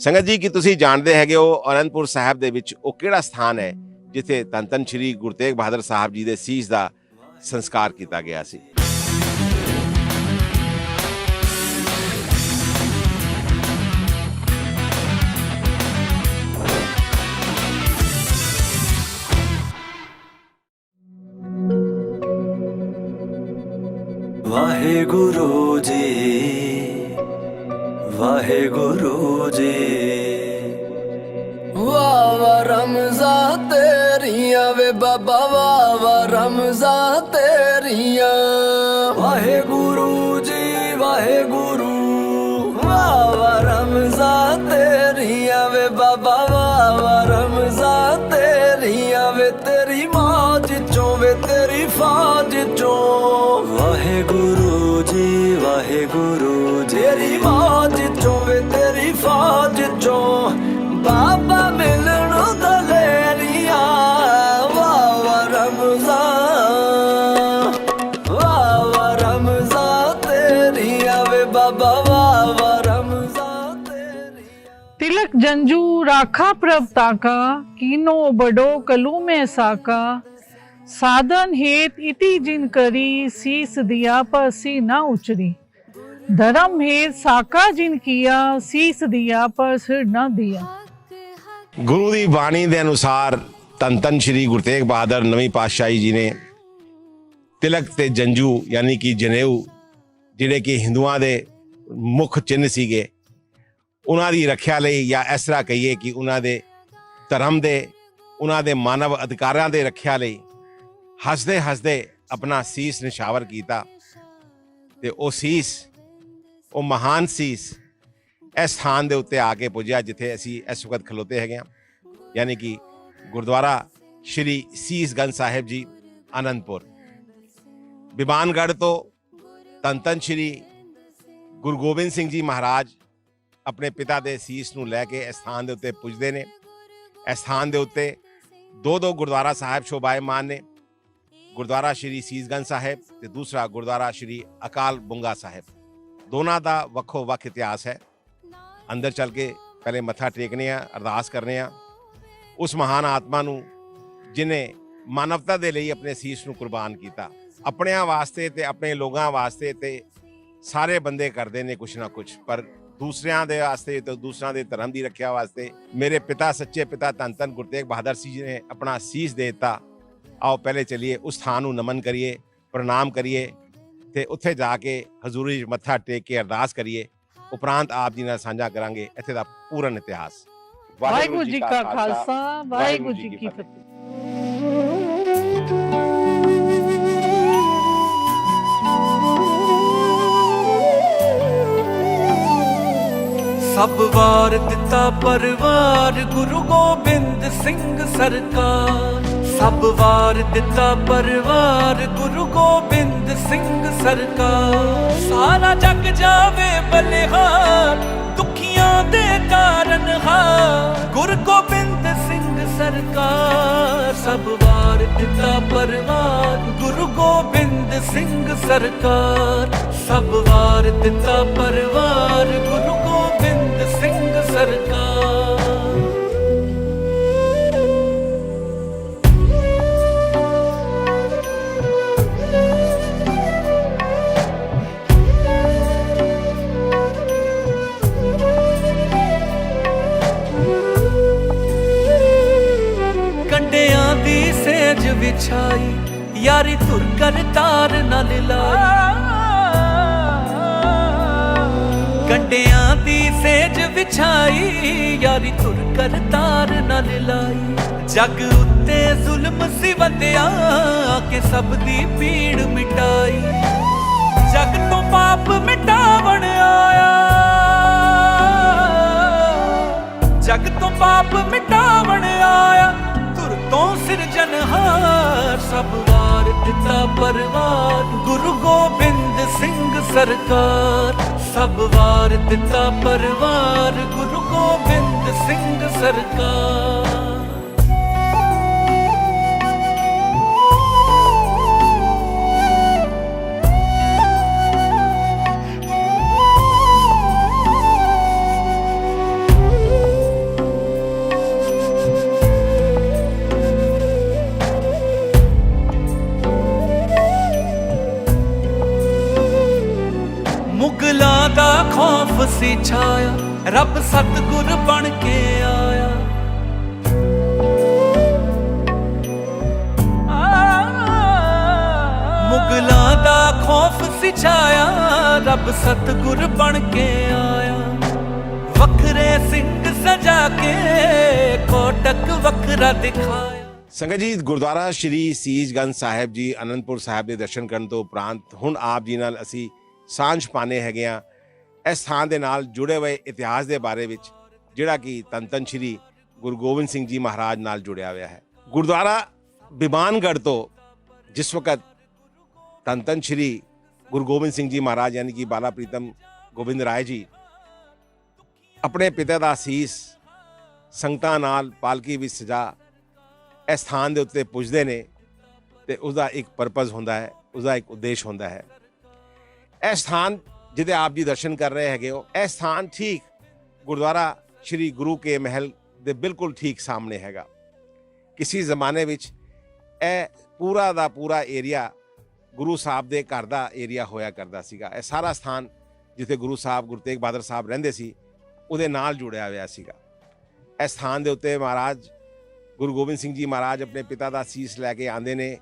ਸੰਗਤ ਜੀ, ਕੀ ਤੁਸੀਂ ਜਾਣਦੇ ਹੈਗੇ ਹੋ ਅਨੰਦਪੁਰ ਸਾਹਿਬ ਦੇ ਵਿੱਚ ਉਹ ਕਿਹੜਾ ਸਥਾਨ ਹੈ ਜਿੱਥੇ ਧੰਨ ਧੰਨ ਸ਼੍ਰੀ ਗੁਰੂ ਤੇਗ ਬਹਾਦਰ ਸਾਹਿਬ ਜੀ ਦੇ ਸੀਸ ਦਾ ਸੰਸਕਾਰ ਕੀਤਾ ਗਿਆ ਸੀ? ਵਾਹਿਗੁਰੂ ਜੀ, ਵਾਹਿਗੁਰੂ ਜੀ। ਵਾਹ ਵਾਹ ਰਮਜ਼ਾਂ ਤੇਰੀਆਂ ਵੇ ਬਾਬਾ, ਵਾਹ ਵਾਹ ਰਮਜ਼ਾਂ ਤੇਰੀਆਂ। ਵਾਹਿਗੁਰੂ ਜੀ, ਵਾਹਿਗੁਰੂ। ਵਾਹ ਵਾਹ ਰਮਜ਼ਾਂ ਤੇਰੀਆਂ ਵੇ ਬਾਬਾ, ਵਾਹ ਵਾਹ ਰਮਜ਼ਾਂ ਤੇਰੀਆਂ ਵੇ। ਤੇਰੀ ਮੌਜ ਚੋਂ ਵੇ ਤੇਰੀ ਫੌਜ ਚੋਂ। ਵਾਹਿਗੁਰੂ ਜੀ, ਵਾਹਿਗੁਰੂ ਜੀ। ਤੇਰੀ ਮੌਜ ਚੋਂ ਵੇ ਤੇਰੀ ਫੌਜ ਚੋਂ। ਬਾਬਾ ਮਿਲਣ ਦਲੇਰੀਆਂ। ਵਾਹ ਵਾਹ ਰਮਜ਼ਾਂ, ਵਾਹ ਵਾਹ ਰਮਜ਼ਾਂ ਤੇਰੀਆਂ ਵੇ ਬਾਬਾ, ਵਾਹ ਵਾਹ ਰਮਜ਼ਾਂ ਤੇਰੀਆਂ। तिलक जंजू राखा प्रभ ताका, कीनो बड़ो कलू में साका। साधन हेत इति जिन करी, सीस दिया पर सी न उचरी। धर्म हेत साका जिन किया, सीस दिया पर सिर न दिया। ਗੁਰੂ ਦੀ ਬਾਣੀ ਦੇ ਅਨੁਸਾਰ ਧੰਨ ਧੰਨ ਸ਼੍ਰੀ ਗੁਰੂ ਤੇਗ ਬਹਾਦਰ ਨਵੀਂ ਪਾਤਸ਼ਾਹੀ ਜੀ ਨੇ ਤਿਲਕ ਤੇ ਜੰਜੂ ਯਾਨੀ ਕਿ ਜਨੇਊ, ਜਿਹੜੇ ਕਿ ਹਿੰਦੂਆਂ ਦੇ ਮੁੱਖ ਚਿੰਨ੍ਹ ਸੀਗੇ, ਉਹਨਾਂ ਦੀ ਰੱਖਿਆ ਲਈ, ਜਾਂ ਇਸ ਤਰ੍ਹਾਂ ਕਹੀਏ ਕਿ ਉਹਨਾਂ ਦੇ ਧਰਮ ਦੇ, ਉਹਨਾਂ ਦੇ ਮਾਨਵ ਅਧਿਕਾਰਾਂ ਦੇ ਰੱਖਿਆ ਲਈ ਹੱਸਦੇ ਹੱਸਦੇ ਆਪਣਾ ਸੀਸ ਨਿਸ਼ਾਵਰ ਕੀਤਾ। ਤੇ ਉਹ ਸੀਸ, ਉਹ ਮਹਾਨ ਸੀਸ ਇਸ ਸਥਾਨ ਦੇ ਉੱਤੇ ਆ ਕੇ ਪੁੱਜਿਆ ਜਿੱਥੇ ਅਸੀਂ ਇਸ ਵਕਤ ਖਲੋਤੇ ਹੈਗੇ ਹਾਂ, ਯਾਨੀ ਕਿ ਗੁਰਦੁਆਰਾ ਸ਼੍ਰੀ ਸੀਸਗੰਜ ਸਾਹਿਬ ਜੀ, ਆਨੰਦਪੁਰ। ਬਿਮਾਨਗੜ੍ਹ ਤੋਂ ਧੰਨ ਧੰਨ ਸ਼੍ਰੀ ਗੁਰੂ ਗੋਬਿੰਦ ਸਿੰਘ ਜੀ ਮਹਾਰਾਜ ਆਪਣੇ ਪਿਤਾ ਦੇ ਸੀਸ ਨੂੰ ਲੈ ਕੇ ਇਸ ਸਥਾਨ ਦੇ ਉੱਤੇ ਪੁੱਜਦੇ ਨੇ। ਇਸ ਸਥਾਨ ਦੇ ਉੱਤੇ ਦੋ ਗੁਰਦੁਆਰਾ ਸਾਹਿਬ ਸ਼ੋਭਾਇਮਾਨ ਨੇ, ਗੁਰਦੁਆਰਾ ਸ਼੍ਰੀ ਸੀਸਗੰਜ ਸਾਹਿਬ ਤੇ ਦੂਸਰਾ ਗੁਰਦੁਆਰਾ ਸ਼੍ਰੀ ਅਕਾਲ ਬੁੰਗਾ ਸਾਹਿਬ। ਦੋਨਾਂ ਦਾ ਵੱਖੋ ਵੱਖ ਇਤਿਹਾਸ ਹੈ। ਅੰਦਰ ਚੱਲ ਕੇ ਪਹਿਲੇ ਮੱਥਾ ਟੇਕਨੇ ਆ, ਅਰਦਾਸ ਕਰਨੇ ਆ ਉਸ ਮਹਾਨ ਆਤਮਾ ਨੂੰ ਜਿਨੇ ਮਾਨਵਤਾ ਦੇ ਲਈ ਆਪਣੇ ਸੀਸ ਨੂੰ ਕੁਰਬਾਨ ਕੀਤਾ। ਆਪਣਿਆਂ ਵਾਸਤੇ ਤੇ ਆਪਣੇ ਲੋਕਾਂ ਵਾਸਤੇ ਤੇ ਸਾਰੇ ਬੰਦੇ ਕਰਦੇ ਨੇ ਕੁਛ ਨਾ ਕੁਛ, ਪਰ ਦੂਸਰਿਆਂ ਦੇ ਵਾਸਤੇ ਤੇ ਦੂਸਰਿਆਂ ਦੇ ਧਰਮ ਦੀ ਰੱਖਿਆ ਵਾਸਤੇ ਮੇਰੇ ਪਿਤਾ, ਸੱਚੇ ਪਿਤਾ ਧੰਨ ਧੰਨ ਗੁਰੂ ਤੇਗ ਬਹਾਦਰ ਜੀ ਨੇ ਆਪਣਾ ਸੀਸ ਦੇ ਦਿੱਤਾ। ਆਓ ਪਹਿਲੇ ਚਲੀਏ ਉਸ ਸਥਾਨ ਨੂੰ ਨਮਨ ਕਰੀਏ, ਪ੍ਰਣਾਮ ਕਰੀਏ ਤੇ ਉੱਥੇ ਜਾ ਕੇ ਹਜ਼ੂਰੀ ਮੱਥਾ ਟੇਕ ਕੇ ਅਰਦਾਸ ਕਰੀਏ। ਉਪਰੰਤ ਆਪ ਜੀ ਨਾਲ ਸਾਂਝਾ ਕਰਾਂਗੇ ਇੱਥੇ ਦਾ ਪੂਰਨ ਇਤਿਹਾਸ। वाहिगुरु जी का खालसा, वाहिगुरु जी की फतेह। ਸਭ ਵਾਰ ਦਿੱਤਾ ਪਰਵਾਰ ਗੁਰੂ ਗੋਬਿੰਦ ਸਿੰਘ ਸਰਕਾਰ। ਸਭ ਵਾਰ ਦਿੱਤਾ ਪਰਵਾਰ ਗੁਰੂ ਗੋਬਿੰਦ ਸਿੰਘ ਸਰਕਾਰ। ਸਾਰਾ ਜਗ ਜਾਵੇ ਬਲਿਹਾਰ, ਦੁਖੀਆਂ ਦੇ ਕਾਰਨ ਹਾਰ ਗੁਰੂ ਗੋਬਿੰਦ ਸਿੰਘ ਸਰਕਾਰ। ਸਭ ਵਾਰ ਦਿੱਤਾ ਪਰਵਾਰ ਗੁਰੂ ਗੋਬਿੰਦ ਸਿੰਘ ਸਰਕਾਰ। ਸਭ ਵਾਰ ਦਿੱਤਾ ਪਰਵਾਰ ਗੁਰੂ ਗੋਬਿੰਦ ਸਿੰਘ ਸਰਕਾਰ। ਵਿਛਾਈ ਯਾਰੀ ਧੁਰ ਕਰ ਤਾਰ ਨਾਲ ਲਾਈ। ਕੰਡਿਆਂ ਦੀ ਸੇਜ ਵਿਛਾਈ ਯਾਰੀ ਧੁਰ ਕਰ ਤਾਰ ਨਾਲ ਲਾਈ। ਜਗ ਉੱਤੇ ਜ਼ੁਲਮ ਸੀ ਵਧਿਆ ਕਿ ਸਭ ਦੀ ਪੀੜ ਮਿਟਾਈ। ਜਗ ਤੋਂ ਪਾਪ ਮਿਟਾਵਣ ਆਇਆ, ਜਗ ਤੋਂ ਪਾਪ ਮਿਟਾਵਣ ਆਇਆ। ਤੋਂ ਸਿਰਜਣਹਾਰ ਸਭ ਵਾਰ ਦਿੱਤਾ ਪਰਵਾਰ ਗੁਰੂ ਗੋਬਿੰਦ ਸਿੰਘ ਸਰਕਾਰ। ਸਭ ਵਾਰ ਦਿੱਤਾ ਪਰਵਾਰ ਗੁਰੂ ਗੋਬਿੰਦ ਸਿੰਘ ਸਰਕਾਰ। ਰੱਬ ਸਤਿਗੁਰ ਬਣ ਕੇ ਆਇਆ। ਮੁਗਲਾਂ ਦਾ ਖੌਫ ਸੀ ਛਾਇਆ, ਰੱਬ ਸਤਿਗੁਰ ਬਣ ਕੇ ਆਇਆ। ਵੱਖਰੇ ਸਿੰਘ ਸਜਾ ਕੇ ਕੋਟਕ ਵੱਖਰਾ ਦਿਖਾਇਆ। ਸੰਗਤ ਜੀ, ਗੁਰਦੁਆਰਾ ਸ਼੍ਰੀ ਸੀਸਗੰਜ ਸਾਹਿਬ ਜੀ ਅਨੰਦਪੁਰ ਸਾਹਿਬ ਦੇ ਦਰਸ਼ਨ ਕਰਨ ਤੋਂ ਉਪਰੰਤ ਹੁਣ ਆਪ ਜੀ ਨਾਲ ਅਸੀਂ ਸਾਂਝ ਪਾਣੇ ਹੈਗੇ ਆ ਇਸ ਥਾਂ ਦੇ ਨਾਲ ਜੁੜੇ ਹੋਏ ਇਤਿਹਾਸ ਦੇ ਬਾਰੇ ਵਿੱਚ, ਜਿਹੜਾ ਕਿ ਧੰਨ ਸ਼੍ਰੀ ਗੁਰੂ ਗੋਬਿੰਦ ਸਿੰਘ ਜੀ ਮਹਾਰਾਜ ਨਾਲ ਜੁੜਿਆ ਹੋਇਆ ਹੈ। ਗੁਰਦੁਆਰਾ ਬਿਮਾਨਗੜ੍ਹ ਤੋਂ ਜਿਸ ਵਕਤ ਧੰਨ ਸ਼੍ਰੀ ਗੁਰੂ ਗੋਬਿੰਦ ਸਿੰਘ ਜੀ ਮਹਾਰਾਜ ਯਾਨੀ ਕਿ ਬਾਲਾ ਪ੍ਰੀਤਮ ਗੋਬਿੰਦ ਰਾਏ ਜੀ ਆਪਣੇ ਪਿਤਾ ਦਾ ਸੀਸ ਸੰਗਤਾਂ ਨਾਲ ਪਾਲਕੀ ਵਿੱਚ ਸਜਾ ਇਸ ਸਥਾਨ ਦੇ ਉੱਤੇ ਪੁੱਜਦੇ ਨੇ ਤੇ ਉਸਦਾ ਇੱਕ ਪਰਪਸ ਹੁੰਦਾ ਹੈ, ਉਸਦਾ ਇੱਕ ਉਦੇਸ਼ ਹੁੰਦਾ ਹੈ। ਇਹ ਸਥਾਨ ਜਿਹਦੇ ਆਪ ਜੀ ਦਰਸ਼ਨ ਕਰ ਰਹੇ ਹੈਗੇ ਹੋ, ਇਹ ਸਥਾਨ ਠੀਕ ਗੁਰਦੁਆਰਾ ਸ਼੍ਰੀ ਗੁਰੂ ਕੇ ਮਹਿਲ ਦੇ ਬਿਲਕੁਲ ਠੀਕ ਸਾਹਮਣੇ ਹੈਗਾ। ਕਿਸੇ ਜ਼ਮਾਨੇ ਵਿੱਚ ਇਹ ਪੂਰਾ ਦਾ ਪੂਰਾ ਏਰੀਆ ਗੁਰੂ ਸਾਹਿਬ ਦੇ ਘਰ ਦਾ ਏਰੀਆ ਹੋਇਆ ਕਰਦਾ ਸੀਗਾ। ਇਹ ਸਾਰਾ ਸਥਾਨ ਜਿੱਥੇ ਗੁਰੂ ਸਾਹਿਬ ਗੁਰੂ ਤੇਗ ਬਹਾਦਰ ਸਾਹਿਬ ਰਹਿੰਦੇ ਸੀ ਉਹਦੇ ਨਾਲ ਜੁੜਿਆ ਹੋਇਆ ਸੀਗਾ। ਇਸ ਸਥਾਨ ਦੇ ਉੱਤੇ ਮਹਾਰਾਜ ਗੁਰੂ ਗੋਬਿੰਦ ਸਿੰਘ ਜੀ ਮਹਾਰਾਜ ਆਪਣੇ ਪਿਤਾ ਦਾ ਸੀਸ ਲੈ ਕੇ ਆਉਂਦੇ ਨੇ,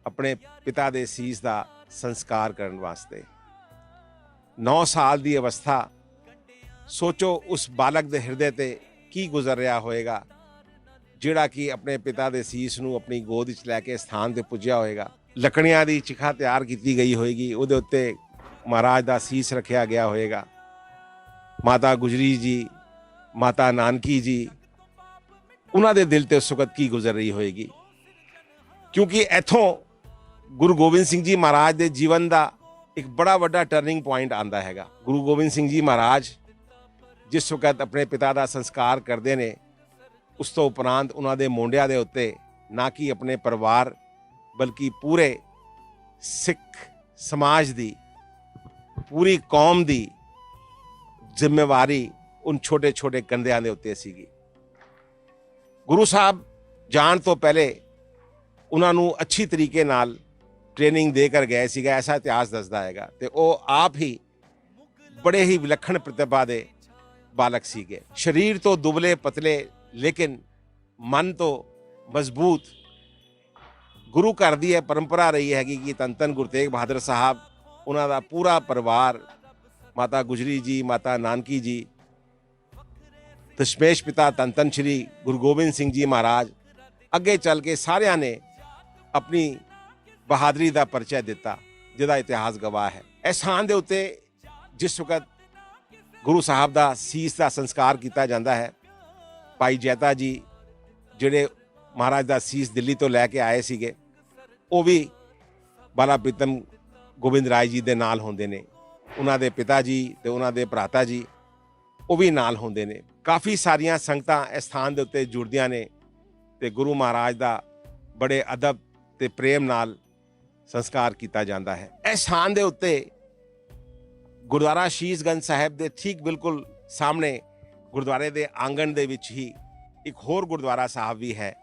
ਆਪਣੇ ਪਿਤਾ ਦੇ ਸੀਸ ਦਾ ਸੰਸਕਾਰ ਕਰਨ ਵਾਸਤੇ। 9 ਸਾਲ ਦੀ ਅਵਸਥਾ, ਸੋਚੋ ਉਸ ਬਾਲਕ ਦੇ ਹਿਰਦੇ ਤੇ ਕੀ ਗੁਜ਼ਰ ਰਿਹਾ ਹੋਏਗਾ ਜਿਹੜਾ ਕਿ ਆਪਣੇ ਪਿਤਾ ਦੇ ਸੀਸ ਨੂੰ ਆਪਣੀ ਗੋਦ ਵਿੱਚ ਲੈ ਕੇ ਸਥਾਨ ਤੇ ਪੁੱਜਿਆ ਹੋਏਗਾ। ਲੱਕੜੀਆਂ ਦੀ ਚਿਖਾ ਤਿਆਰ ਕੀਤੀ ਗਈ ਹੋਏਗੀ, ਉਹਦੇ ਉੱਤੇ ਮਹਾਰਾਜ ਦਾ ਸੀਸ ਰੱਖਿਆ ਗਿਆ ਹੋਏਗਾ। ਮਾਤਾ ਗੁਜਰੀ ਜੀ, ਮਾਤਾ ਨਾਨਕੀ ਜੀ, ਉਹਨਾਂ ਦੇ ਦਿਲ ਤੇ ਉਸ ਵਕਤ ਕੀ ਗੁਜ਼ਰ ਰਹੀ ਹੋਏਗੀ, ਕਿਉਂਕਿ ਇੱਥੋਂ ਗੁਰੂ ਗੋਬਿੰਦ ਸਿੰਘ ਜੀ ਮਹਾਰਾਜ ਦੇ ਜੀਵਨ ਦਾ ਇੱਕ ਬੜਾ ਵੱਡਾ ਟਰਨਿੰਗ ਪੁਆਇੰਟ ਆਉਂਦਾ ਹੈਗਾ। ਗੁਰੂ ਗੋਬਿੰਦ ਸਿੰਘ ਜੀ ਮਹਾਰਾਜ ਜਿਸ ਵਕਤ ਆਪਣੇ ਪਿਤਾ ਦਾ ਸੰਸਕਾਰ ਕਰਦੇ ਨੇ, ਉਸ ਤੋਂ ਉਪਰੰਤ ਉਹਨਾਂ ਦੇ ਮੋਢਿਆਂ ਦੇ ਉੱਤੇ ਨਾ ਕਿ ਆਪਣੇ ਪਰਿਵਾਰ ਬਲਕਿ ਪੂਰੇ ਸਿੱਖ ਸਮਾਜ ਦੀ, ਪੂਰੀ ਕੌਮ ਦੀ ਜ਼ਿੰਮੇਵਾਰੀ ਉਨ ਛੋਟੇ ਛੋਟੇ ਕੰਧਿਆਂ ਦੇ ਉੱਤੇ ਸੀਗੀ। ਗੁਰੂ ਸਾਹਿਬ ਜਾਣ ਤੋਂ ਪਹਿਲੇ ਉਹਨਾਂ ਨੂੰ ਅੱਛੀ ਤਰੀਕੇ ਨਾਲ ਟ੍ਰੇਨਿੰਗ ਦੇ ਕਰ ਗਏ ਸੀਗਾ, ਐਸਾ ਇਤਿਹਾਸ ਦੱਸਦਾ ਹੈਗਾ। ਤੇ ਉਹ ਆਪ ਹੀ ਬੜੇ ਹੀ ਵਿਲੱਖਣ ਪ੍ਰਤਿਭਾ ਦੇ ਬਾਲਕ ਸੀਗੇ। ਸਰੀਰ ਤੋਂ ਦੁਬਲੇ ਪਤਲੇ ਲੇਕਿਨ ਮਨ ਤੋਂ ਮਜ਼ਬੂਤ। ਗੁਰੂ ਘਰ ਦੀ ਇਹ ਪਰੰਪਰਾ ਰਹੀ ਹੈਗੀ ਕਿ ਧੰਨ ਗੁਰੂ ਤੇਗ ਬਹਾਦਰ ਸਾਹਿਬ, ਉਹਨਾਂ ਦਾ ਪੂਰਾ ਪਰਿਵਾਰ, ਮਾਤਾ ਗੁਜਰੀ ਜੀ, ਮਾਤਾ ਨਾਨਕੀ ਜੀ, ਦਸ਼ਮੇਸ਼ ਪਿਤਾ ਧੰਨ ਸ਼੍ਰੀ ਗੁਰੂ ਗੋਬਿੰਦ ਸਿੰਘ ਜੀ ਮਹਾਰਾਜ, ਅੱਗੇ ਚੱਲ ਕੇ ਸਾਰਿਆਂ ਨੇ ਆਪਣੀ ਬਹਾਦਰੀ ਦਾ ਪਰਿਚੈ ਦਿੱਤਾ, ਜਿਹਦਾ ਇਤਿਹਾਸ ਗਵਾਹ ਹੈ। ਇਸ ਸਥਾਨ ਦੇ ਉੱਤੇ ਜਿਸ ਵਕਤ ਗੁਰੂ ਸਾਹਿਬ ਦਾ ਸੀਸ ਦਾ ਸੰਸਕਾਰ ਕੀਤਾ ਜਾਂਦਾ ਹੈ, ਭਾਈ ਜੈਤਾ ਜੀ ਜਿਹੜੇ ਮਹਾਰਾਜ ਦਾ ਸੀਸ ਦਿੱਲੀ ਤੋਂ ਲੈ ਕੇ ਆਏ ਸੀਗੇ, ਉਹ ਵੀ ਬਾਲਾ ਪ੍ਰੀਤਮ ਗੋਬਿੰਦ ਰਾਏ ਜੀ ਦੇ ਨਾਲ ਹੁੰਦੇ ਨੇ। ਉਹਨਾਂ ਦੇ ਪਿਤਾ ਜੀ ਤੇ ਉਹਨਾਂ ਦੇ ਭਰਾਤਾ ਜੀ ਉਹ ਵੀ ਨਾਲ ਹੁੰਦੇ ਨੇ। ਕਾਫੀ ਸਾਰੀਆਂ ਸੰਗਤਾਂ ਇਸ ਸਥਾਨ ਦੇ ਉੱਤੇ ਜੁੜਦੀਆਂ ਨੇ ਤੇ ਗੁਰੂ ਮਹਾਰਾਜ ਦਾ ਬੜੇ ਅਦਬ ਤੇ ਪ੍ਰੇਮ ਨਾਲ ਸੰਸਕਾਰ ਕੀਤਾ ਜਾਂਦਾ ਹੈ। ਇਸ ਸਥਾਨ ਦੇ ਉੱਤੇ ਗੁਰਦੁਆਰਾ ਸ਼ੀਸ਼ਗੰਜ ਸਾਹਿਬ ਦੇ ਠੀਕ ਬਿਲਕੁਲ ਸਾਹਮਣੇ ਗੁਰਦੁਆਰੇ ਦੇ ਆਂਗਣ ਦੇ ਵਿੱਚ ਹੀ ਇੱਕ ਹੋਰ ਗੁਰਦੁਆਰਾ ਸਾਹਿਬ ਵੀ ਹੈ,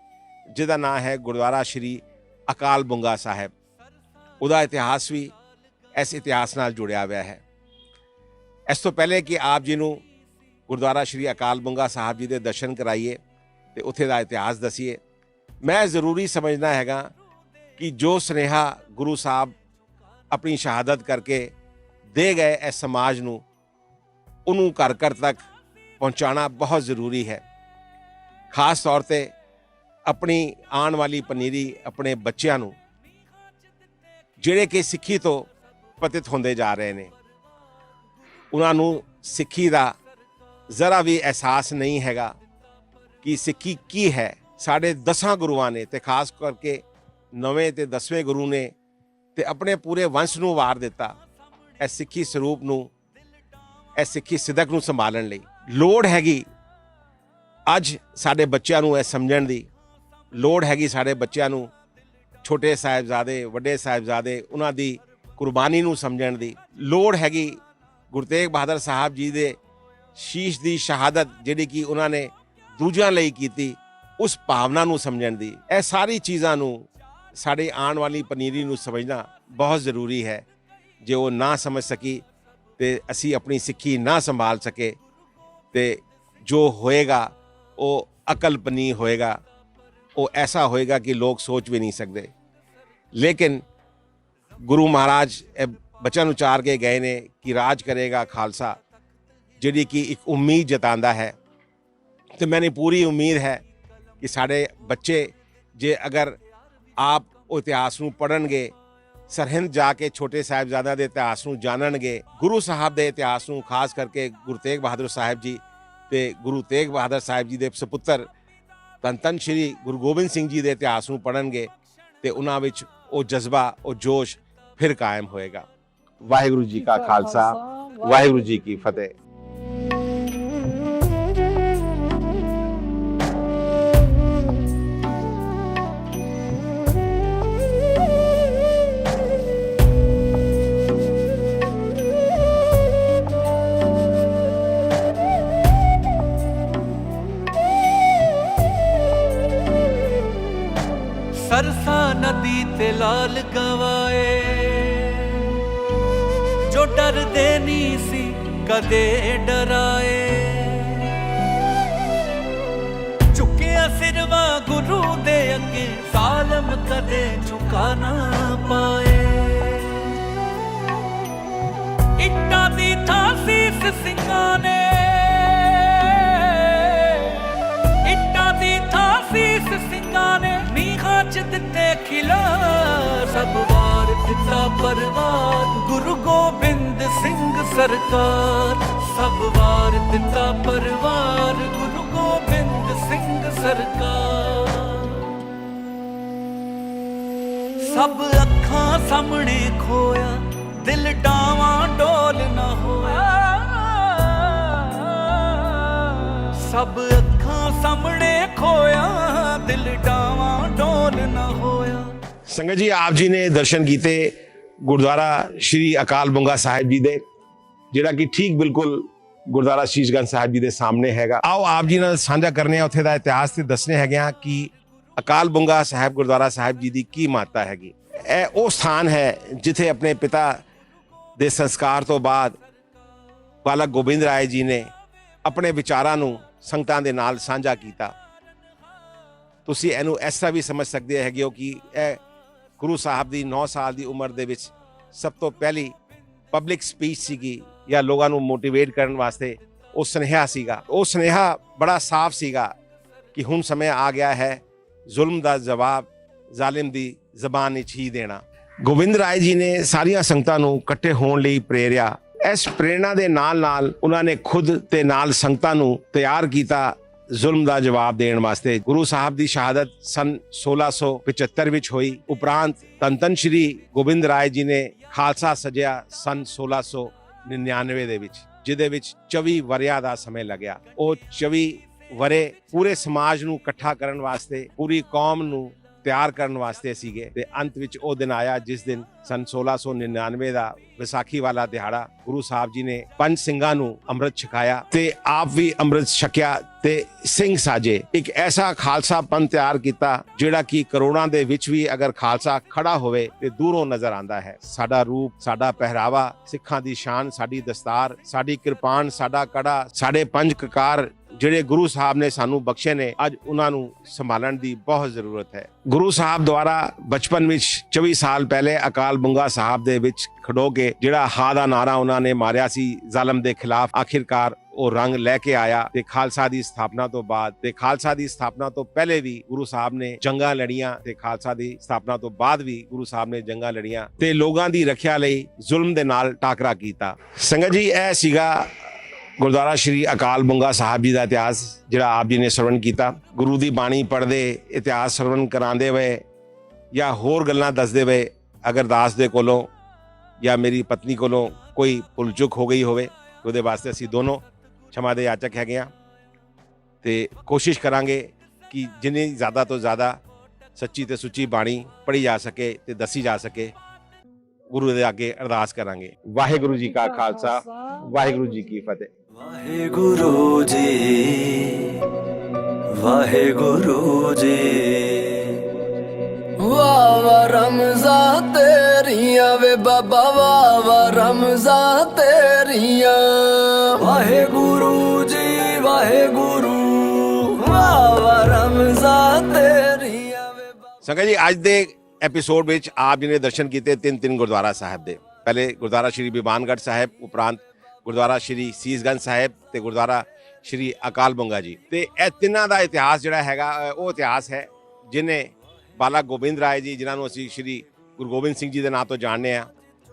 ਜਿਹਦਾ ਨਾਮ ਹੈ ਗੁਰਦੁਆਰਾ ਸ਼੍ਰੀ ਅਕਾਲ ਬੁੰਗਾ ਸਾਹਿਬ। ਉਹਦਾ ਇਤਿਹਾਸ ਵੀ ਇਸ ਇਤਿਹਾਸ ਨਾਲ ਜੁੜਿਆ ਹੋਇਆ ਹੈ। ਇਸ ਤੋਂ ਪਹਿਲੇ ਕਿ ਆਪ ਜੀ ਨੂੰ ਗੁਰਦੁਆਰਾ ਸ਼੍ਰੀ ਅਕਾਲ ਬੁੰਗਾ ਸਾਹਿਬ ਜੀ ਦੇ ਦਰਸ਼ਨ ਕਰਾਈਏ ਤੇ ਉੱਥੇ ਦਾ ਇਤਿਹਾਸ ਦਸੀਏ, ਮੈਂ ਜ਼ਰੂਰੀ ਸਮਝਦਾ ਹੈਗਾ ਕਿ ਜੋ ਸੁਨੇਹਾ ਗੁਰੂ ਸਾਹਿਬ ਆਪਣੀ ਸ਼ਹਾਦਤ ਕਰਕੇ ਦੇ ਗਏ ਇਸ ਸਮਾਜ ਨੂੰ, ਉਹਨੂੰ ਘਰ ਘਰ ਤੱਕ ਪਹੁੰਚਾਉਣਾ ਬਹੁਤ ਜ਼ਰੂਰੀ ਹੈ। ਖਾਸ ਤੌਰ ਤੇ ਆਪਣੀ ਆਉਣ ਵਾਲੀ ਪਨੀਰੀ, ਆਪਣੇ ਬੱਚਿਆਂ ਨੂੰ ਜਿਹੜੇ ਕਿ ਸਿੱਖੀ ਤੋਂ ਪਤਿਤ ਹੁੰਦੇ ਜਾ ਰਹੇ ਨੇ, ਉਹਨਾਂ ਨੂੰ ਸਿੱਖੀ ਦਾ ਜ਼ਰਾ ਵੀ ਅਹਿਸਾਸ ਨਹੀਂ ਹੈਗਾ ਕਿ ਸਿੱਖੀ ਕੀ ਹੈ। ਸਾਡੇ 10 ਗੁਰੂਆਂ ਨੇ ਤੇ ਖਾਸ ਕਰਕੇ 9ਵੇਂ ਤੇ 10ਵੇਂ ਗੁਰੂ ਨੇ ਤੇ ਆਪਣੇ ਪੂਰੇ ਵੰਸ਼ ਨੂੰ ਵਾਰ ਦਿੱਤਾ ਇਸ ਸਿੱਖੀ ਸਰੂਪ ਨੂੰ, ਇਸ ਸਿੱਖੀ ਸਿਦਕ ਨੂੰ ਸੰਭਾਲਣ ਲਈ। ਲੋੜ ਹੈਗੀ ਅੱਜ ਸਾਡੇ ਬੱਚਿਆਂ ਨੂੰ ਇਹ ਸਮਝਣ ਦੀ, ਲੋੜ ਹੈਗੀ ਸਾਡੇ ਬੱਚਿਆਂ ਨੂੰ ਛੋਟੇ ਸਾਹਿਬਜ਼ਾਦੇ, ਵੱਡੇ ਸਾਹਿਬਜ਼ਾਦੇ, ਉਹਨਾਂ ਦੀ ਕੁਰਬਾਨੀ ਨੂੰ ਸਮਝਣ ਦੀ। ਲੋੜ ਹੈਗੀ ਗੁਰੂ ਤੇਗ ਬਹਾਦਰ ਸਾਹਿਬ ਜੀ ਦੇ ਸ਼ੀਸ਼ ਦੀ ਸ਼ਹਾਦਤ ਜਿਹੜੀ ਕਿ ਉਹਨਾਂ ਨੇ ਦੂਜਿਆਂ ਲਈ ਕੀਤੀ, ਉਸ ਭਾਵਨਾ ਨੂੰ ਸਮਝਣ ਦੀ। ਇਹ ਸਾਰੀ ਚੀਜ਼ਾਂ ਨੂੰ ਸਾਡੇ ਆਉਣ ਵਾਲੀ ਪਨੀਰੀ ਨੂੰ ਸਮਝਣਾ ਬਹੁਤ ਜ਼ਰੂਰੀ ਹੈ। ਜੇ ਉਹ ਨਾ ਸਮਝ ਸਕੀ ਤੇ ਅਸੀਂ ਆਪਣੀ ਸਿੱਖੀ ਨਾ ਸੰਭਾਲ ਸਕੇ ਤੇ ਜੋ ਹੋਏਗਾ ਉਹ ਅਕਲਪਨੀ ਹੋਏਗਾ, ਉਹ ਐਸਾ ਹੋਏਗਾ ਕਿ ਲੋਕ ਸੋਚ ਵੀ ਨਹੀਂ ਸਕਦੇ। ਲੇਕਿਨ ਗੁਰੂ ਮਹਾਰਾਜ ਇਹ ਬਚਨ ਉਚਾਰ ਕੇ ਗਏ ਨੇ ਕਿ ਰਾਜ ਕਰੇਗਾ ਖਾਲਸਾ, ਜਿਹੜੀ ਕਿ ਇੱਕ ਉਮੀਦ ਜਤਾਉਂਦਾ ਹੈ। ਤੇ ਮੈਨੂੰ ਪੂਰੀ ਉਮੀਦ ਹੈ ਕਿ ਸਾਡੇ ਬੱਚੇ ਜੇ ਅਗਰ ਆਪ ਉਹ ਇਤਿਹਾਸ ਨੂੰ ਪੜ੍ਹਨਗੇ, ਸਰਹਿੰਦ ਜਾ ਕੇ ਛੋਟੇ ਸਾਹਿਬਜ਼ਾਦਿਆਂ ਦੇ ਇਤਿਹਾਸ ਨੂੰ ਜਾਣਨਗੇ, ਗੁਰੂ ਸਾਹਿਬ ਦੇ ਇਤਿਹਾਸ ਨੂੰ, ਖਾਸ ਕਰਕੇ ਗੁਰੂ ਤੇਗ ਬਹਾਦਰ ਸਾਹਿਬ ਜੀ ਤੇ ਗੁਰੂ ਤੇਗ ਬਹਾਦਰ ਸਾਹਿਬ ਜੀ ਦੇ ਸੁਪੁੱਤਰ ਧੰਨ ਸ਼੍ਰੀ ਗੁਰੂ ਗੋਬਿੰਦ ਸਿੰਘ ਜੀ ਦੇ ਇਤਿਹਾਸ ਨੂੰ ਪੜ੍ਹਨਗੇ ਤੇ ਉਹਨਾਂ ਵਿੱਚ ਉਹ ਜਜ਼ਬਾ, ਉਹ ਜੋਸ਼ ਫਿਰ ਕਾਇਮ ਹੋਏਗਾ। ਵਾਹਿਗੁਰੂ ਜੀ ਕਾ ਖਾਲਸਾ, ਵਾਹਿਗੁਰੂ ਜੀ ਕੀ ਫਤਿਹ। सरसा नदी ते लाल गवाए, जो डरदे नहीं सी कदे डराए। झुकिया सिरवा गुरु दे अगे, सालम कदे झुका ना पाए। इट्टा दी था सीस सिंगा ने, इट्टा दी था सीस सिंगा ने, च दिते खिला सब वार दिता परवार, गुरु गोबिंद सिंह सरकार। सब वार दिता परवार, गुरु गोबिंद सिंह सरकार। सब अखां सामने खोया, दिल डावां डोल ना होया। सब अखां सामने खोया, दिल डावां डोल ना होया। ਸੰਗਤ ਜੀ, ਆਪ ਜੀ ਨੇ ਦਰਸ਼ਨ ਕੀਤੇ ਗੁਰਦੁਆਰਾ ਸ਼੍ਰੀ ਅਕਾਲ ਬੁੰਗਾ ਸਾਹਿਬ ਜੀ ਦੇ, ਜਿਹੜਾ ਕਿ ਠੀਕ ਬਿਲਕੁਲ ਗੁਰਦੁਆਰਾ ਸ਼ੀਸ਼ਗੰਜ ਸਾਹਿਬ ਜੀ ਦੇ ਸਾਹਮਣੇ ਹੈਗਾ। ਆਓ ਆਪ ਜੀ ਨਾਲ ਸਾਂਝਾ ਕਰਨੇ ਆ ਉੱਥੇ ਦਾ ਇਤਿਹਾਸ ਤੇ ਦੱਸਣੇ ਹੈਗੇ ਆ ਕਿ ਅਕਾਲ ਬੁੰਗਾ ਸਾਹਿਬ ਗੁਰਦੁਆਰਾ ਸਾਹਿਬ ਜੀ ਦੀ ਕੀ ਮਹੱਤਤਾ ਹੈਗੀ। ਇਹ ਉਹ ਸਥਾਨ ਹੈ ਜਿੱਥੇ ਆਪਣੇ ਪਿਤਾ ਦੇ ਸੰਸਕਾਰ ਤੋਂ ਬਾਅਦ ਬਾਲਕ ਗੋਬਿੰਦ ਰਾਏ ਜੀ ਨੇ ਆਪਣੇ ਵਿਚਾਰਾਂ ਨੂੰ ਸੰਗਤਾਂ ਦੇ ਨਾਲ ਸਾਂਝਾ ਕੀਤਾ। ਤੁਸੀਂ ਇਹਨੂੰ ਇਸ ਤਰ੍ਹਾਂ ਵੀ ਸਮਝ ਸਕਦੇ ਹੈਗੇ ਹੋ ਕਿ ਇਹ ਗੁਰੂ ਸਾਹਿਬ ਦੀ 9 ਸਾਲ ਦੀ ਉਮਰ ਦੇ ਵਿੱਚ ਸਭ ਤੋਂ ਪਹਿਲੀ ਪਬਲਿਕ ਸਪੀਚ ਸੀਗੀ, ਜਾਂ ਲੋਕਾਂ ਨੂੰ ਮੋਟੀਵੇਟ ਕਰਨ ਵਾਸਤੇ ਉਹ ਸੁਨੇਹਾ ਸੀਗਾ। ਉਹ ਸੁਨੇਹਾ ਬੜਾ ਸਾਫ਼ ਸੀਗਾ ਕਿ ਹੁਣ ਸਮੇਂ ਆ ਗਿਆ ਹੈ ਜ਼ੁਲਮ ਦਾ ਜਵਾਬ ਜ਼ਾਲਿਮ ਦੀ ਜ਼ਬਾਨ ਵਿੱਚ ਹੀ ਦੇਣਾ। ਗੋਬਿੰਦ ਰਾਏ ਜੀ ਨੇ ਸਾਰੀਆਂ ਸੰਗਤਾਂ ਨੂੰ ਇਕੱਠੇ ਹੋਣ ਲਈ ਪ੍ਰੇਰਿਆ। ਇਸ ਪ੍ਰੇਰਣਾ ਦੇ ਨਾਲ ਨਾਲ ਉਹਨਾਂ ਨੇ ਖੁਦ ਤੇ ਨਾਲ ਸੰਗਤਾਂ ਨੂੰ ਤਿਆਰ ਕੀਤਾ ਜ਼ੁਲਮ ਦਾ ਜਵਾਬ ਦੇਣ ਵਾਸਤੇ। ਗੁਰੂ ਸਾਹਿਬ ਦੀ ਸ਼ਹਾਦਤ ਸਨ 1675 ਵਿੱਚ ਹੋਈ। ਉਪਰੰਤ ਧੰਨ ਸ਼੍ਰੀ ਗੋਬਿੰਦ ਰਾਏ ਜੀ ਨੇ ਖਾਲਸਾ ਸਜਿਆ ਸਨ 1699 ਦੇ ਵਿੱਚ, ਜਿਹਦੇ ਵਿੱਚ 24 ਵਰਿਆਂ ਦਾ ਸਮੇਂ ਲੱਗਿਆ। ਉਹ 24 ਵਰੇ ਪੂਰੇ ਸਮਾਜ ਨੂੰ ਇਕੱਠਾ ਕਰਨ ਵਾਸਤੇ, ਪੂਰੀ ਕੌਮ ਨੂੰ ਤਿਆਰ ਕਰਨ ਵਾਸਤੇ ਸੀਗੇ। ਤੇ ਅੰਤ ਵਿੱਚ ਉਹ ਦਿਨ ਆਇਆ ਜਿਸ ਦਿਨ ਸਨ 1699 ਦਾ ਵਿਸਾਖੀ ਵਾਲਾ ਦਿਹਾੜਾ ਗੁਰੂ ਸਾਹਿਬ ਜੀ ਨੇ 5 ਸਿੰਘਾਂ ਨੂੰ ਅੰਮ੍ਰਿਤ ਛਕਾਇਆ ਤੇ ਆਪ ਵੀ ਅੰਮ੍ਰਿਤ ਛਕਿਆ ਤੇ ਸਿੰਘ ਸਾਜੇ। ਇੱਕ ਐਸਾ ਖਾਲਸਾ ਪੰਥ ਤਿਆਰ ਕੀਤਾ ਜਿਹੜਾ ਕਿ ਕਰੋੜਾਂ ਦੇ ਵਿੱਚ ਵੀ ਅਗਰ ਖਾਲਸਾ ਖੜਾ ਹੋਵੇ ਤੇ ਦੂਰੋਂ ਨਜ਼ਰ ਆਉਂਦਾ ਹੈ। ਸਾਡਾ ਰੂਪ, ਸਾਡਾ ਪਹਿਰਾਵਾ, ਸਿੱਖਾਂ ਦੀ ਸ਼ਾਨ, ਸਾਡੀ ਦਸਤਾਰ, ਸਾਡੀ ਕਿਰਪਾਨ, ਸਾਡਾ ਕੜਾ, ਸਾਡੇ 5 ਕਕਾਰ ਜਿਹੜੇ ਗੁਰੂ ਸਾਹਿਬ ਨੇ ਸਾਨੂੰ ਬਖਸ਼ੇ ਨੇ, ਅੱਜ ਉਹਨਾਂ ਨੂੰ ਸੰਭਾਲਣ ਦੀ ਬਹੁਤ ਜ਼ਰੂਰਤ ਹੈ। ਗੁਰੂ ਸਾਹਿਬ ਦੁਆਰਾ ਬਚਪਨ ਵਿੱਚ 24 ਸਾਲ ਪਹਿਲੇ ਅਕਾਲ ਬੁੰਗਾ ਸਾਹਿਬ ਦੇ ਵਿੱਚ ਖੜੋ ਕੇ ਜਿਹੜਾ ਹਾ ਦਾ ਨਾਰਾ ਉਹਨਾਂ ਨੇ ਮਾਰਿਆ ਸੀ ਜ਼ਾਲਮ ਦੇ ਖਿਲਾਫ, ਆਖਿਰਕਾਰ ਉਹ ਰੰਗ ਲੈ ਕੇ ਆਇਆ। ਤੇ ਖਾਲਸਾ ਦੀ ਸਥਾਪਨਾ ਤੋਂ ਬਾਅਦ ਤੇ ਖਾਲਸਾ ਦੀ ਸਥਾਪਨਾ ਤੋਂ ਪਹਿਲੇ ਵੀ ਗੁਰੂ ਸਾਹਿਬ ਨੇ ਜੰਗਾਂ ਲੜੀਆਂ ਤੇ ਖਾਲਸਾ ਦੀ ਸਥਾਪਨਾ ਤੋਂ ਬਾਅਦ ਵੀ ਗੁਰੂ ਸਾਹਿਬ ਨੇ ਜੰਗਾਂ ਲੜੀਆਂ ਤੇ ਲੋਕਾਂ ਦੀ ਰੱਖਿਆ ਲਈ ਜ਼ੁਲਮ ਦੇ ਨਾਲ ਟਾਕਰਾ ਕੀਤਾ। ਸੰਗਤ ਜੀ, ਇਹ ਸੀਗਾ ਗੁਰਦੁਆਰਾ ਸ਼੍ਰੀ ਅਕਾਲ ਬੁੰਗਾ ਸਾਹਿਬ ਜੀ ਦਾ ਇਤਿਹਾਸ ਜਿਹੜਾ ਆਪ ਜੀ ਨੇ ਸਰਵਣ ਕੀਤਾ। ਗੁਰੂ ਦੀ ਬਾਣੀ ਪੜ੍ਹਦੇ, ਇਤਿਹਾਸ ਸਰਵਣ ਕਰਾਉਂਦੇ ਹੋਏ ਜਾਂ ਹੋਰ ਗੱਲਾਂ ਦੱਸਦੇ ਹੋਏ ਅਗਰ ਦਾਸ ਦੇ ਕੋਲੋਂ ਜਾਂ ਮੇਰੀ ਪਤਨੀ ਕੋਲੋਂ ਕੋਈ ਭੁੱਲ ਚੁੱਕ ਹੋ ਗਈ ਹੋਵੇ, ਉਹਦੇ ਵਾਸਤੇ ਅਸੀਂ ਦੋਨੋਂ क्षमा ਦੇ याचक ਹੈਗੇ ਆ ਤੇ ਕੋਸ਼ਿਸ਼ ਕਰਾਂਗੇ ਕਿ ਜਿੰਨੀ ਜ਼ਿਆਦਾ ਤੋਂ ਜ਼ਿਆਦਾ ਸੱਚੀ ਤੇ ਸੁੱਚੀ ਬਾਣੀ ਪੜ੍ਹੀ ਜਾ ਸਕੇ ਤੇ ਦੱਸੀ ਜਾ ਸਕੇ। ਗੁਰੂ ਦੇ ਅੱਗੇ ਅਰਦਾਸ ਕਰਾਂਗੇ। ਵਾਹਿਗੁਰੂ ਜੀ ਕਾ ਖਾਲਸਾ, ਵਾਹਿਗੁਰੂ ਜੀ ਕੀ ਫਤਿਹ। ਵਾਹਿਗੁਰੂ ਜੀ, ਵਾਹਿਗੁਰੂ ਜੀ। ਵਾਹ ਵਾਹ ਰਮਜ਼ਾਂ ਤੇਰੀਆਂ ਵੇ ਬਾਬਾ, ਵਾਹ ਵਾਹ ਰਮਜ਼ਾਂ ਤੇਰੀਆਂ। ਵਾਹਿਗੁਰੂ ਜੀ, ਸੰਗਤ ਜੀ ਅੱਜ ਦੇ ਐਪੀਸੋਡ ਵਿੱਚ ਆਪ ਜੀ ਨੇ ਦਰਸ਼ਨ ਕੀਤੇ ਤਿੰਨ ਗੁਰਦੁਆਰਾ ਸਾਹਿਬ ਦੇ। ਪਹਿਲੇ ਗੁਰਦੁਆਰਾ ਸ਼੍ਰੀ ਬਿਬਾਨਗੜ੍ਹ ਸਾਹਿਬ, ਉਪਰੰਤ ਗੁਰਦੁਆਰਾ ਸ਼੍ਰੀ ਸੀਸਗੰਜ ਸਾਹਿਬ ਤੇ ਗੁਰਦੁਆਰਾ ਸ਼੍ਰੀ ਅਕਾਲ ਬੁੰਗਾ ਜੀ। ਤੇ ਇਹ ਤਿੰਨਾਂ ਦਾ ਇਤਿਹਾਸ ਜਿਹੜਾ ਹੈਗਾ ਉਹ ਇਤਿਹਾਸ ਹੈ ਜਿਹਨੇ ਬਾਲਾ ਗੋਬਿੰਦ ਰਾਏ ਜੀ, ਜਿਨ੍ਹਾਂ ਨੂੰ ਅਸੀਂ ਸ਼੍ਰੀ ਗੁਰੂ ਗੋਬਿੰਦ ਸਿੰਘ ਜੀ ਦੇ ਨਾਂ ਤੋਂ ਜਾਣਦੇ ਹਾਂ,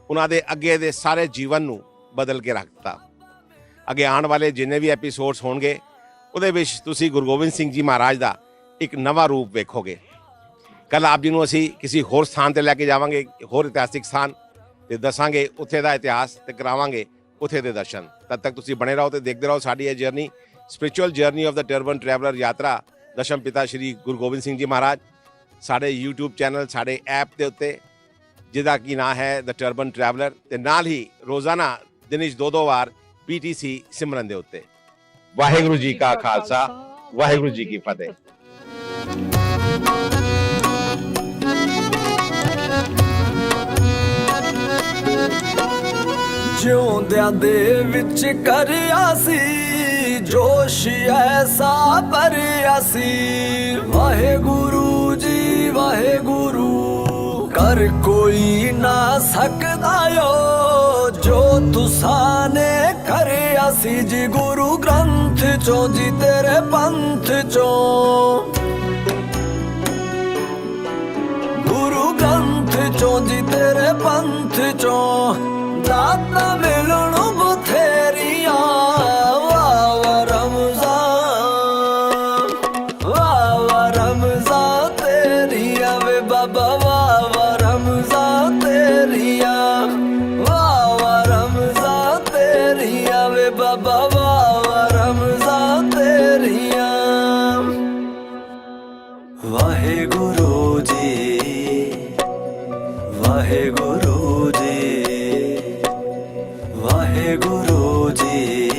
ਉਹਨਾਂ ਦੇ ਅੱਗੇ ਦੇ ਸਾਰੇ ਜੀਵਨ ਨੂੰ ਬਦਲ ਕੇ ਰੱਖ ਦਿੱਤਾ। ਅੱਗੇ ਆਉਣ ਵਾਲੇ ਜਿੰਨੇ ਵੀ ਐਪੀਸੋਡਸ ਹੋਣਗੇ ਉਹਦੇ ਵਿੱਚ ਤੁਸੀਂ ਗੁਰੂ ਗੋਬਿੰਦ ਸਿੰਘ ਜੀ ਮਹਾਰਾਜ ਦਾ ਇੱਕ ਨਵਾਂ ਰੂਪ ਵੇਖੋਗੇ। ਕੱਲ ਆਪ ਜੀ ਨੂੰ ਅਸੀਂ ਕਿਸੇ ਹੋਰ ਸਥਾਨ ਤੇ ਲੈ ਕੇ ਜਾਵਾਂਗੇ, ਹੋਰ ਇਤਿਹਾਸਿਕ ਸਥਾਨ, ਤੇ ਦੱਸਾਂਗੇ ਉੱਥੇ ਦਾ ਇਤਿਹਾਸ ਤੇ ਕਰਾਵਾਂਗੇ ਉੱਥੇ ਦੇ ਦਰਸ਼ਨ। ਤਦ ਤੱਕ ਤੁਸੀਂ ਬਣੇ ਰਹੋ ਤੇ ਦੇਖਦੇ ਰਹੋ ਸਾਡੀ ਇਹ journey, spiritual journey of the turban traveller ਯਾਤਰਾ ਦਸ਼ਮ ਪਿਤਾ ਸ਼੍ਰੀ ਗੁਰੂ ਗੋਬਿੰਦ ਸਿੰਘ ਜੀ ਮਹਾਰਾਜ। ਸਾਡੇ YouTube ਚੈਨਲ, ਸਾਡੇ ਐਪ ਦੇ ਉੱਤੇ, ਜਿਹਦਾ ਕੀ ਨਾਂ ਹੈ ਦ ਟਰਬਨ ਟਰੈਵਲਰ, ਤੇ ਨਾਲ ਹੀ ਰੋਜ਼ਾਨਾ ਦਿਨ 'ਚ 2 ਵਾਰ PTC ਸਿਮਰਨ ਦੇ ਉੱਤੇ। ਵਾਹਿਗੁਰੂ ਜੀ ਕਾ ਖਾਲਸਾ, ਵਾਹਿਗੁਰੂ ਜੀ ਕੀ ਫਤਿਹ। ਜਿਉਂਦਿਆਂ ਦੇ ਵਿੱਚ ਕਰਿਆ ਸੀ ਜੋਸ਼ ਐਸਾ ਭਰਿਆ ਸੀ। ਵਾਹਿਗੁਰੂ ਜੀ ਵਾਹਿਗੁਰੂ, ਕਰ ਕੋਈ ਨਾ ਸਕਦਾ ਓ ਜੋ ਤੁਸਾਂ ਨੇ ਕਰਿਆ ਸੀ ਜੀ। ਗੁਰੂ ਗ੍ਰੰਥ ਚੋਂ ਜੀ ਤੇਰੇ ਪੰਥ ਚੋਂ, ਗੁਰੂ ਗ੍ਰੰਥ ਚੋਂ ਜੀ ਤੇਰੇ ਪੰਥ ਚੋਂ, ਦਾਤਾਂ ਮਿਲਣ ਬਥੇਰੀਆਂ। ਵਾਹ ਵਾਹ ਰਮਜ਼ਾਨ, ਵਾਹ ਵਾਹ ਰਮਜ਼ਾਨ ਤੇਰੀਆਂ ਵੇ ਬਾਬਾ, ਵਾਹ ਵਾਹ ਰਮਜ਼ਾਨ ਤੇਰੀਆਂ, ਵਾਹ ਵਾਹ ਰਮਜ਼ਾਨ ਤੇਰੀਆਂ ਵੇ ਬਾਬਾ, ਵਾਹ ਵਾਹ ਰਮਜ਼ਾਨ ਤੇਰੀਆਂ। ਵਾਹਿਗੁਰੂ ਜੀ ਵਾਹਿਗੁਰੂ ਜੀ ਵਾਹਿਗੁਰੂ ਜੀ।